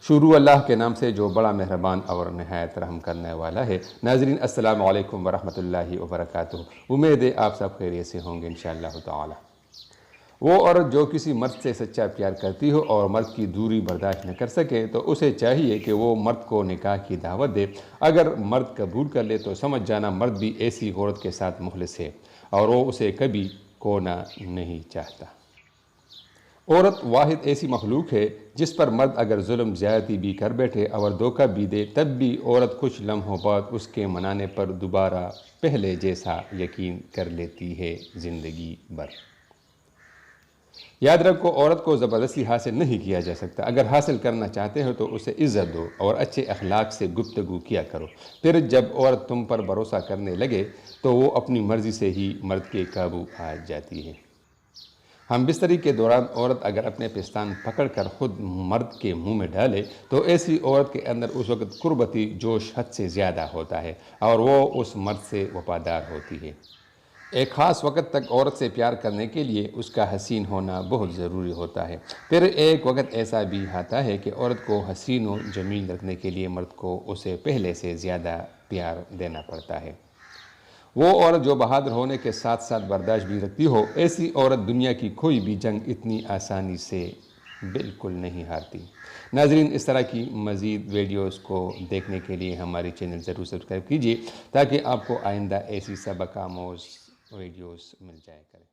شروع اللہ کے نام سے جو بڑا مہربان اور نہایت رحم کرنے والا ہے۔ ناظرین السلام علیکم ورحمۃ اللہ وبرکاتہ۔ امید ہے آپ سب خیریت سے ہوں گے انشاءاللہ تعالی۔ وہ عورت جو کسی مرد سے سچا پیار کرتی ہو اور مرد کی دوری برداشت نہ کر سکے تو اسے چاہیے کہ وہ مرد کو نکاح کی دعوت دے۔ اگر مرد قبول کر لے تو سمجھ جانا مرد بھی ایسی عورت کے ساتھ مخلص ہے اور وہ اسے کبھی کھونا نہیں چاہتا۔ عورت واحد ایسی مخلوق ہے جس پر مرد اگر ظلم زیادتی بھی کر بیٹھے اور دھوکہ بھی دے تب بھی عورت کچھ لمحوں بعد اس کے منانے پر دوبارہ پہلے جیسا یقین کر لیتی ہے زندگی بھر۔ یاد رکھو، عورت کو زبردستی حاصل نہیں کیا جا سکتا۔ اگر حاصل کرنا چاہتے ہو تو اسے عزت دو اور اچھے اخلاق سے گفتگو کیا کرو۔ پھر جب عورت تم پر بھروسہ کرنے لگے تو وہ اپنی مرضی سے ہی مرد کے قابو آ جاتی ہے۔ ہم بستری کے دوران عورت اگر اپنے پستان پکڑ کر خود مرد کے منہ میں ڈالے تو ایسی عورت کے اندر اس وقت قربتی جوش حد سے زیادہ ہوتا ہے اور وہ اس مرد سے وفادار ہوتی ہے۔ ایک خاص وقت تک عورت سے پیار کرنے کے لیے اس کا حسین ہونا بہت ضروری ہوتا ہے۔ پھر ایک وقت ایسا بھی آتا ہے کہ عورت کو حسین و جمیل رکھنے کے لیے مرد کو اسے پہلے سے زیادہ پیار دینا پڑتا ہے۔ وہ عورت جو بہادر ہونے کے ساتھ ساتھ برداشت بھی رکھتی ہو، ایسی عورت دنیا کی کوئی بھی جنگ اتنی آسانی سے بالکل نہیں ہارتی۔ ناظرین، اس طرح کی مزید ویڈیوز کو دیکھنے کے لیے ہماری چینل ضرور سبسکرائب کیجیے تاکہ آپ کو آئندہ ایسی سبق آموز ویڈیوز مل جائے کریں۔